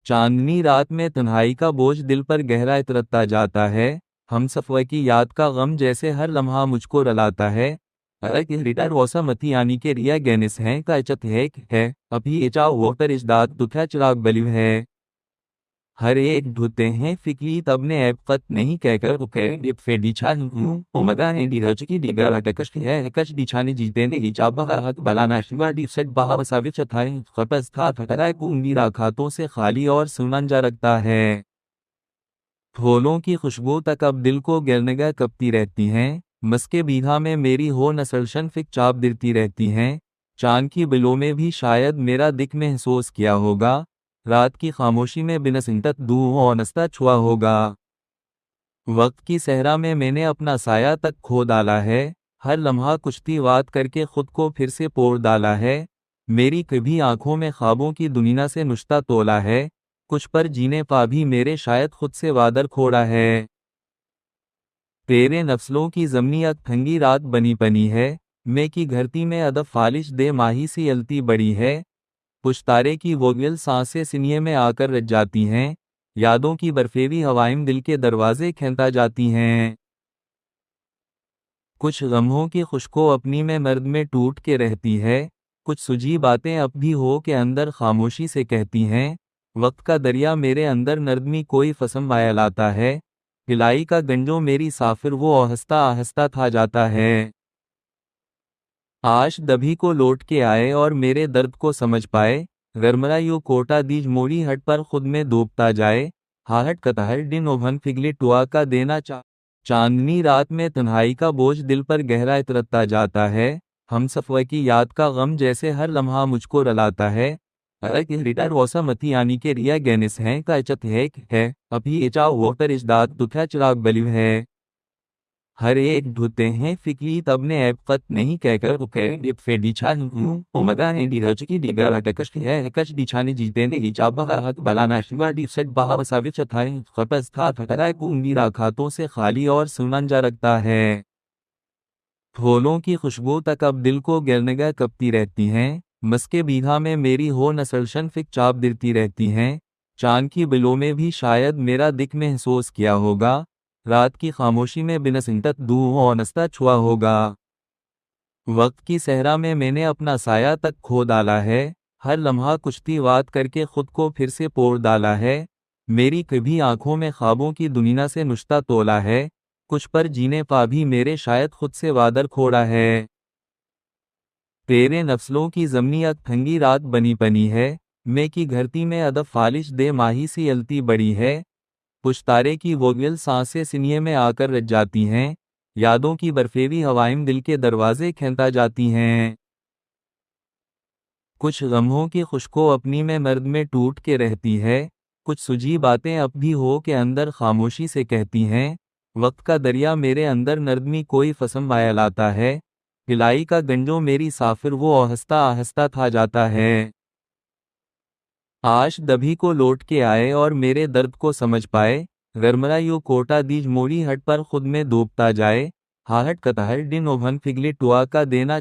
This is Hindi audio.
चांदनी रात में तन्हाई का बोझ दिल पर गहरा उतरता जाता है। हमसफ़र की याद का गम जैसे हर लम्हा मुझको रुलाता है। रिटर वॉसामती यानी के रिया गैनिस हैं का इचत है अभी एचा वोटर इजदाद दुखा चिराग बलिव है। हर एक ढूते हैं फिक्री तब ने ऐप कत नहीं कहकर रुके फेडिछा उमदा है नीरज की डिगर अटकश है कश दिछाने जीते ने इजाबा हक बलाना शिवा डी सेट बहा वसावित चथाए खपस था खतरा कुंगीरा खातों से खाली और सुनंजा रखता है। फूलों की खुशबू तक अब दिल को गिरनगा कपती रहती हैं। मस्के बीघा में मेरी हो नसलशन फिक चाप दिरती रहती हैं। चांद की बिलों में भी शायद मेरा दिख महसूस किया होगा। रात की खामोशी में बिनसंतत दूह और नस्ता छुआ होगा। वक्त की सहरा में मैंने अपना साया तक खो डाला है। हर लम्हा कुश्ती वाद करके खुद को फिर से पोड़ डाला है। मेरी कभी आंखों में ख्वाबों की दुनिया से नुश्ता तोला है। कुछ पर जीने पा भी मेरे शायद खुद से वादर खोड़ा है। तेरे नफ्सलों की जमनी अक ठंगी रात बनी पनी है। मैं की घरती में अदब फालिश दे माही सी अलती बड़ी है। पुश्तारे की वोगल सांसें सीने में आकर रच जाती हैं। यादों की बर्फेवी हवाएं दिल के दरवाजे खींचता जाती हैं। कुछ लम्हों की खुशको अपनी में मर्द में टूट के रहती है। कुछ सुजी बातें अब भी हो के अंदर खामोशी से कहती हैं। वक्त का दरिया मेरे अंदर नर्दमी कोई फसम माया लाता है। हिलाई का गंजो मेरी साफिर वो आहस्ता आहस्ता था जाता है। आश दभी को लौट के आए और मेरे दर्द को समझ पाए। गरमरा यू कोटा दीज मोड़ी हट पर खुद में डूबता जाए। हाहट कतहर दिन ओभन फिगले टुआ का देना चांदनी रात में तन्हाई का बोझ दिल पर गहरा उतरता जाता है। हमसफ़र की याद का गम जैसे हर लम्हा मुझको रुलाता है। रिटर वॉसामती यानी के रिया गैनिस हैं का इचत है अभी एचा वोटर इजदाद दुखा चिराग बलिव है। हर एक ढूते हैं फिक्री तब ने ऐप कत नहीं कहकर रुके फेडिछा उमदा है नीरज की डिगर अटकश है कश दिछाने जीते ने इजाबा हक बलाना शिवा डी सेट बहा वसावित चथाए खपस था खतरा कुंगीरा खातों से खाली और सुनंजा रखता है। फूलों की खुशबू तक अब दिल को गिरनगा कपती रहती हैं। मस्के बीघा में मेरी हो नसलशन फिक चाप दिरती रहती हैं। चांद की बिलों में भी शायद मेरा दिख महसूस किया होगा। रात की खामोशी में बिनसंतत दूह और नस्ता छुआ होगा। वक्त की सहरा में मैंने अपना साया तक खो डाला है। हर लम्हा कुश्ती वाद करके खुद को फिर से पोड़ डाला है। मेरी कभी आंखों में ख्वाबों की दुनिया से नुश्ता तोला है। कुछ पर जीने पा भी मेरे शायद खुद से वादर खोड़ा है। तेरे नफ्सलों की जमनी अक ठंगी रात बनी पनी है। मैं की घरती में अदब फालिश दे माही सी अलती बड़ी है। पुश्तारे की वोगल सांसें सीने में आकर रच जाती हैं। यादों की बर्फेवी हवाएं दिल के दरवाजे खींचता जाती हैं। कुछ लम्हों की खुशको अपनी में मर्द में टूट के रहती है। कुछ सुजी बातें अब भी हो के अंदर खामोशी से कहती हैं। वक्त का दरिया मेरे अंदर नर्दमी कोई फसम माया लाता है। हिलाई का गंजो मेरी साफिर वो आहस्ता आहस्ता था जाता है। आश दभी को लौट के आए और मेरे दर्द को समझ पाए। गरमरा यू कोटा दीज मोड़ी हट पर खुद में डूबता जाए। हाहट कतहर दिन ओभन फिगले टुआ का देना